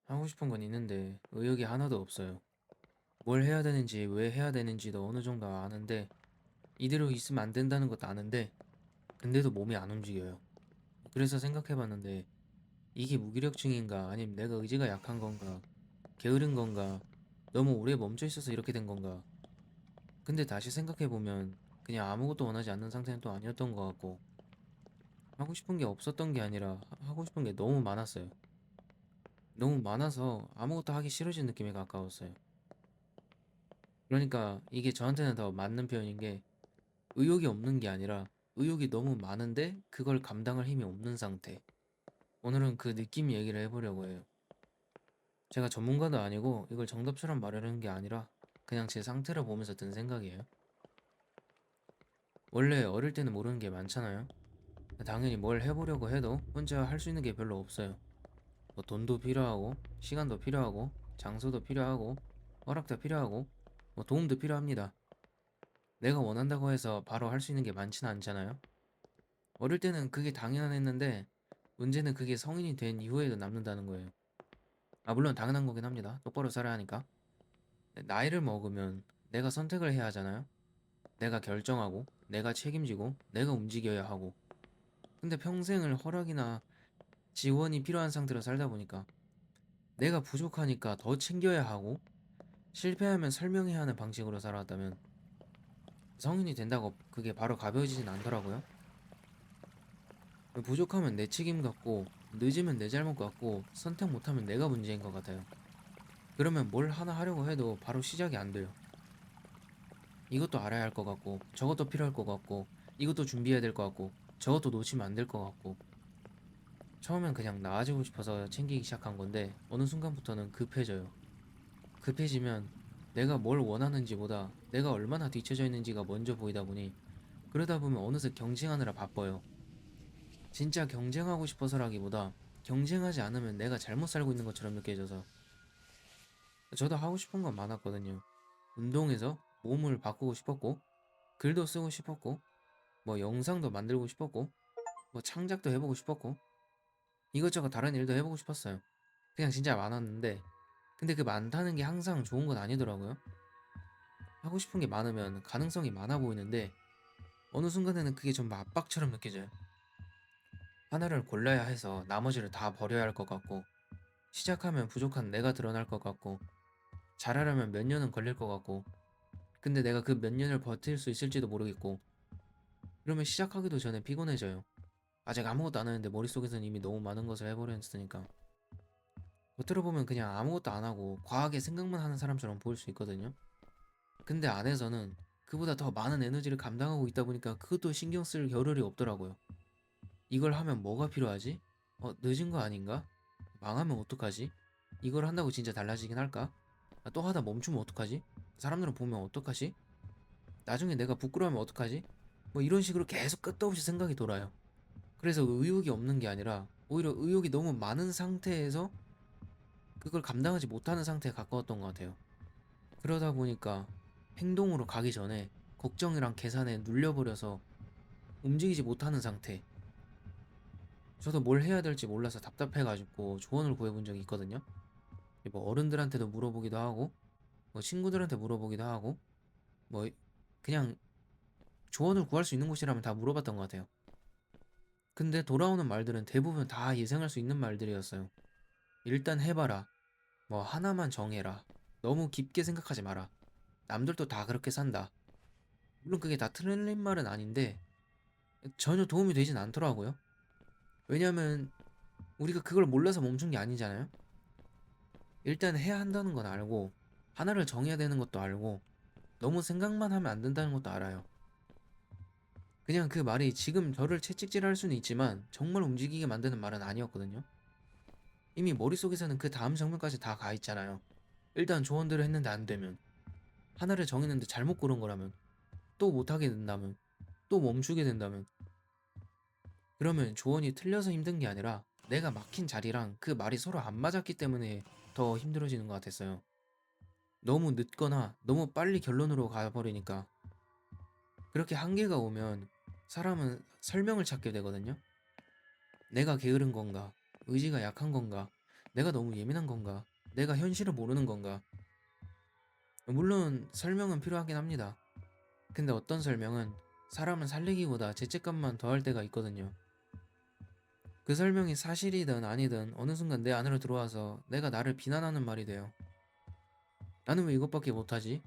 하고 싶은 건 있는데 의욕이 하나도 없어요. 뭘 해야 되는지 왜 해야 되는지도 어느 정도 아는데 이대로 있으면 안 된다는 것도 아는데 근데도 몸이 안 움직여요. 그래서 생각해봤는데 이게 무기력증인가 아니면 내가 의지가 약한 건가 게으른 건가 너무 오래 멈춰 있어서 이렇게 된 건가. 근데 다시 생각해보면 그냥 아무것도 원하지 않는 상태는 또 아니었던 것 같고 하고 싶은 게 없었던 게 아니라 하고 싶은 게 너무 많았어요. 너무 많아서 아무것도 하기 싫어진 느낌에 가까웠어요. 그러니까 이게 저한테는 더 맞는 표현인 게 의욕이 없는 게 아니라 의욕이 너무 많은데 그걸 감당할 힘이 없는 상태. 오늘은 그 느낌 얘기를 해보려고 해요. 제가 전문가도 아니고 이걸 정답처럼 말하려는 게 아니라 그냥 제 상태를 보면서 든 생각이에요. 원래 어릴 때는 모르는 게 많잖아요. 당연히 뭘 해보려고 해도 혼자 할 수 있는 게 별로 없어요. 뭐 돈도 필요하고 시간도 필요하고 장소도 필요하고 허락도 필요하고 뭐 도움도 필요합니다. 내가 원한다고 해서 바로 할 수 있는 게 많지는 않잖아요. 어릴 때는 그게 당연했는데 문제는 그게 성인이 된 이후에도 남는다는 거예요. 아, 물론 당연한 거긴 합니다. 똑바로 살아야 하니까. 나이를 먹으면 내가 선택을 해야 하잖아요. 내가 결정하고, 내가 책임지고, 내가 움직여야 하고. 근데 평생을 허락이나 지원이 필요한 상태로 살다 보니까 내가 부족하니까 더 챙겨야 하고, 실패하면 설명해야 하는 방식으로 살아왔다면 성인이 된다고 그게 바로 가벼워지진 않더라고요. 부족하면 내 책임 같고, 늦으면 내 잘못 같고, 선택 못하면 내가 문제인 것 같아요. 그러면 뭘 하나 하려고 해도 바로 시작이 안 돼요. 이것도 알아야 할 것 같고, 저것도 필요할 것 같고, 이것도 준비해야 될 것 같고, 저것도 놓치면 안 될 것 같고. 처음엔 그냥 나아지고 싶어서 챙기기 시작한 건데, 어느 순간부터는 급해져요. 급해지면 내가 뭘 원하는지보다 내가 얼마나 뒤처져 있는지가 먼저 보이다 보니, 그러다 보면 어느새 경쟁하느라 바빠요. 진짜 경쟁하고 싶어서라기보다, 경쟁하지 않으면 내가 잘못 살고 있는 것처럼 느껴져서. 저도 하고 싶은 건 많았거든요. 운동해서 몸을 바꾸고 싶었고, 글도 쓰고 싶었고, 뭐 영상도 만들고 싶었고, 뭐 창작도 해보고 싶었고, 이것저것 다른 일도 해보고 싶었어요. 그냥 진짜 많았는데, 근데 그 많다는 게 항상 좋은 건 아니더라고요. 하고 싶은 게 많으면 가능성이 많아 보이는데, 어느 순간에는 그게 좀 압박처럼 느껴져요. 하나를 골라야 해서 나머지를 다 버려야 할 것 같고, 시작하면 부족한 내가 드러날 것 같고, 잘하려면 몇 년은 걸릴 것 같고, 근데 내가 그 몇 년을 버틸 수 있을지도 모르겠고, 그러면 시작하기도 전에 피곤해져요. 아직 아무것도 안 하는데 머릿속에서는 이미 너무 많은 것을 해버렸으니까. 겉으로 보면 그냥 아무것도 안 하고 과하게 생각만 하는 사람처럼 보일 수 있거든요. 근데 안에서는 그보다 더 많은 에너지를 감당하고 있다 보니까 그것도 신경 쓸 겨를이 없더라고요. 이걸 하면 뭐가 필요하지? 늦은 거 아닌가? 망하면 어떡하지? 이걸 한다고 진짜 달라지긴 할까? 아, 또 하다 멈추면 어떡하지? 사람들은 보면 어떡하지? 나중에 내가 부끄러우면 어떡하지? 뭐 이런 식으로 계속 끝도 없이 생각이 돌아요. 그래서 의욕이 없는 게 아니라 오히려 의욕이 너무 많은 상태에서 그걸 감당하지 못하는 상태에 가까웠던 것 같아요. 그러다 보니까 행동으로 가기 전에 걱정이랑 계산에 눌려버려서 움직이지 못하는 상태. 저도 뭘 해야 될지 몰라서 답답해가지고 조언을 구해본 적이 있거든요. 뭐 어른들한테도 물어보기도 하고, 뭐 친구들한테 물어보기도 하고, 뭐 그냥 조언을 구할 수 있는 곳이라면 다 물어봤던 것 같아요. 근데 돌아오는 말들은 대부분 다 예상할 수 있는 말들이었어요. 일단 해봐라. 뭐 하나만 정해라. 너무 깊게 생각하지 마라. 남들도 다 그렇게 산다. 물론 그게 다 틀린 말은 아닌데 전혀 도움이 되진 않더라고요. 왜냐면 우리가 그걸 몰라서 멈춘 게 아니잖아요. 일단 해야 한다는 건 알고 하나를 정해야 되는 것도 알고 너무 생각만 하면 안 된다는 것도 알아요. 그냥 그 말이 지금 저를 채찍질할 수는 있지만 정말 움직이게 만드는 말은 아니었거든요. 이미 머릿속에서는 그 다음 장면까지 다 가 있잖아요. 일단 조언들을 했는데 안 되면, 하나를 정했는데 잘못 고른 거라면, 또 못하게 된다면, 또 멈추게 된다면, 그러면 조언이 틀려서 힘든 게 아니라 내가 막힌 자리랑 그 말이 서로 안 맞았기 때문에 더 힘들어지는 것 같았어요. 너무 늦거나 너무 빨리 결론으로 가버리니까. 그렇게 한계가 오면 사람은 설명을 찾게 되거든요. 내가 게으른 건가? 의지가 약한 건가? 내가 너무 예민한 건가? 내가 현실을 모르는 건가? 물론 설명은 필요하긴 합니다. 근데 어떤 설명은 사람을 살리기보다 죄책감만 더할 때가 있거든요. 그 설명이 사실이든 아니든 어느 순간 내 안으로 들어와서 내가 나를 비난하는 말이 돼요. 나는 왜 이것밖에 못하지?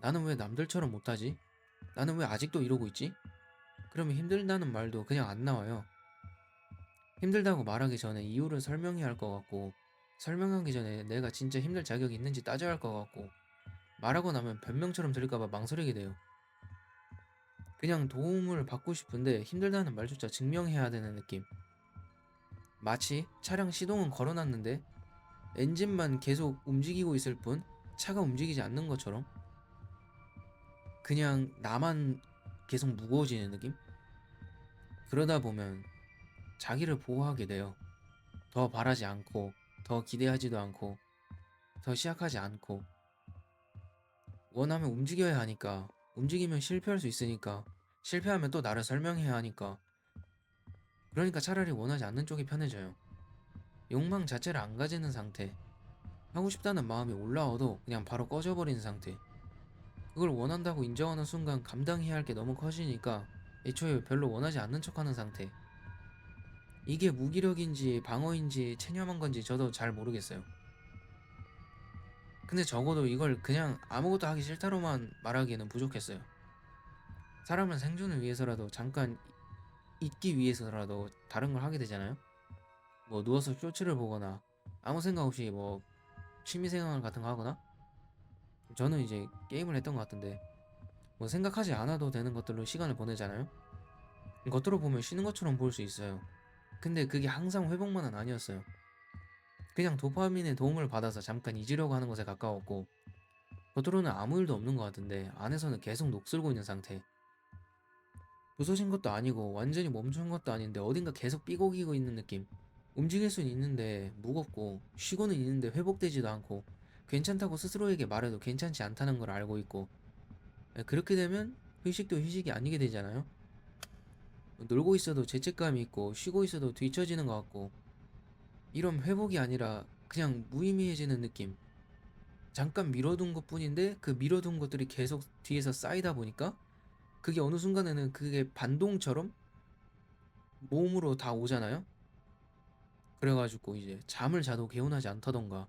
나는 왜 남들처럼 못하지? 나는 왜 아직도 이러고 있지? 그러면 힘들다는 말도 그냥 안 나와요. 힘들다고 말하기 전에 이유를 설명해야 할 것 같고, 설명하기 전에 내가 진짜 힘들 자격이 있는지 따져야 할 것 같고, 말하고 나면 변명처럼 들릴까봐 망설이게 돼요. 그냥 도움을 받고 싶은데 힘들다는 말조차 증명해야 되는 느낌. 마치 차량 시동은 걸어놨는데 엔진만 계속 움직이고 있을 뿐 차가 움직이지 않는 것처럼 그냥 나만 계속 무거워지는 느낌? 그러다 보면 자기를 보호하게 돼요. 더 바라지 않고, 더 기대하지도 않고, 더 시작하지 않고, 원하면 움직여야 하니까, 움직이면 실패할 수 있으니까, 실패하면 또 나를 설명해야 하니까, 그러니까 차라리 원하지 않는 쪽이 편해져요. 욕망 자체를 안 가지는 상태, 하고 싶다는 마음이 올라와도 그냥 바로 꺼져버리는 상태, 그걸 원한다고 인정하는 순간 감당해야 할 게 너무 커지니까 애초에 별로 원하지 않는 척하는 상태. 이게 무기력인지 방어인지 체념한 건지 저도 잘 모르겠어요. 근데 적어도 이걸 그냥 아무것도 하기 싫다로만 말하기에는 부족했어요. 사람은 생존을 위해서라도 잠깐 있기 위해서라도 다른 걸 하게 되잖아요. 뭐 누워서 쇼츠를 보거나 아무 생각 없이 뭐 취미생활 같은 거 하거나 저는 이제 게임을 했던 것 같은데 뭐 생각하지 않아도 되는 것들로 시간을 보내잖아요. 겉으로 보면 쉬는 것처럼 보일 수 있어요. 근데 그게 항상 회복만은 아니었어요. 그냥 도파민의 도움을 받아서 잠깐 잊으려고 하는 것에 가까웠고 겉으로는 아무 일도 없는 것 같은데 안에서는 계속 녹슬고 있는 상태. 부서진 것도 아니고 완전히 멈춘 것도 아닌데 어딘가 계속 삐걱이고 있는 느낌. 움직일 수는 있는데 무겁고 쉬고는 있는데 회복되지도 않고 괜찮다고 스스로에게 말해도 괜찮지 않다는 걸 알고 있고 그렇게 되면 휴식도 휴식이 아니게 되잖아요. 놀고 있어도 죄책감이 있고 쉬고 있어도 뒤처지는 것 같고 이런 회복이 아니라 그냥 무의미해지는 느낌. 잠깐 미뤄둔 것뿐인데 그 미뤄둔 것들이 계속 뒤에서 쌓이다 보니까 그게 어느 순간에는 그게 반동처럼 몸으로 다 오잖아요. 그래가지고 이제 잠을 자도 개운하지 않다던가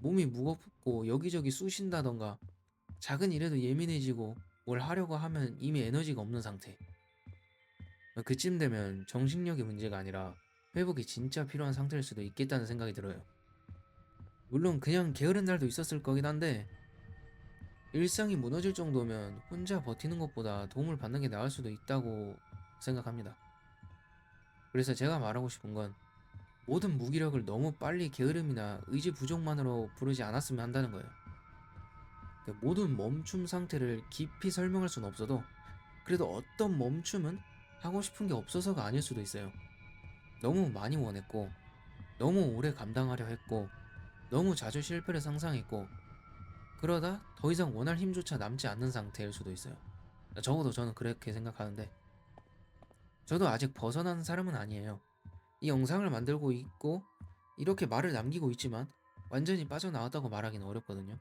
몸이 무겁고 여기저기 쑤신다던가 작은 일에도 예민해지고 뭘 하려고 하면 이미 에너지가 없는 상태. 그쯤 되면 정신력의 문제가 아니라 회복이 진짜 필요한 상태일 수도 있겠다는 생각이 들어요. 물론 그냥 게으른 날도 있었을 거긴 한데 일상이 무너질 정도면 혼자 버티는 것보다 도움을 받는 게 나을 수도 있다고 생각합니다. 그래서 제가 말하고 싶은 건 모든 무기력을 너무 빨리 게으름이나 의지 부족만으로 부르지 않았으면 한다는 거예요. 그 모든 멈춤 상태를 깊이 설명할 수는 없어도 그래도 어떤 멈춤은 하고 싶은 게 없어서가 아닐 수도 있어요. 너무 많이 원했고 너무 오래 감당하려 했고 너무 자주 실패를 상상했고 그러다 더 이상 원할 힘조차 남지 않는 상태일 수도 있어요. 적어도 저는 그렇게 생각하는데 저도 아직 벗어난 사람은 아니에요. 이 영상을 만들고 있고 이렇게 말을 남기고 있지만 완전히 빠져나왔다고 말하기는 어렵거든요.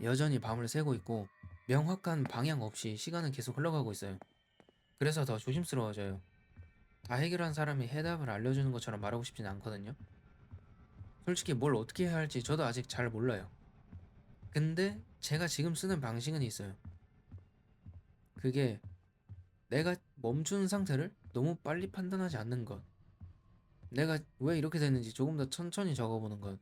여전히 밤을 새고 있고 명확한 방향 없이 시간은 계속 흘러가고 있어요. 그래서 더 조심스러워져요. 다 해결한 사람이 해답을 알려주는 것처럼 말하고 싶진 않거든요. 솔직히 뭘 어떻게 해야 할지 저도 아직 잘 몰라요. 근데 제가 지금 쓰는 방식은 있어요. 그게 내가 멈춘 상태를 너무 빨리 판단하지 않는 것. 내가 왜 이렇게 됐는지 조금 더 천천히 적어보는 것.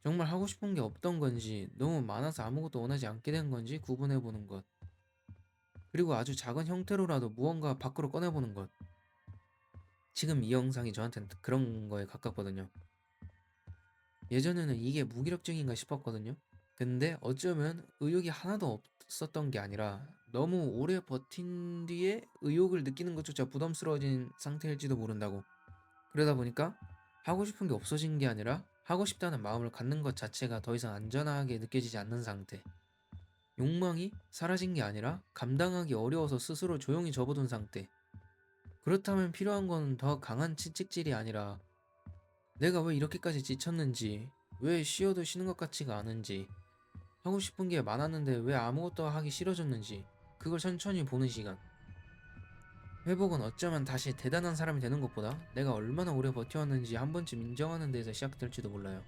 정말 하고 싶은 게 없던 건지 너무 많아서 아무것도 원하지 않게 된 건지 구분해보는 것. 그리고 아주 작은 형태로라도 무언가 밖으로 꺼내보는 것. 지금 이 영상이 저한테는 그런 거에 가깝거든요. 예전에는 이게 무기력증인가 싶었거든요. 근데 어쩌면 의욕이 하나도 없었던 게 아니라 너무 오래 버틴 뒤에 의욕을 느끼는 것조차 부담스러워진 상태일지도 모른다고. 그러다 보니까 하고 싶은 게 없어진 게 아니라 하고 싶다는 마음을 갖는 것 자체가 더 이상 안전하게 느껴지지 않는 상태. 욕망이 사라진 게 아니라 감당하기 어려워서 스스로 조용히 접어둔 상태. 그렇다면 필요한 건 더 강한 채찍질이 아니라 내가 왜 이렇게까지 지쳤는지, 왜 쉬어도 쉬는 것 같지가 않은지, 하고 싶은 게 많았는데 왜 아무것도 하기 싫어졌는지, 그걸 천천히 보는 시간. 회복은 어쩌면 다시 대단한 사람이 되는 것보다 내가 얼마나 오래 버텨왔는지 한 번쯤 인정하는 데에서 시작될지도 몰라요.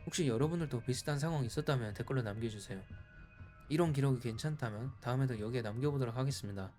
혹시 여러분들도 비슷한 상황이 있었다면 댓글로 남겨주세요. 이런 기록이 괜찮다면 다음에도 여기에 남겨보도록 하겠습니다.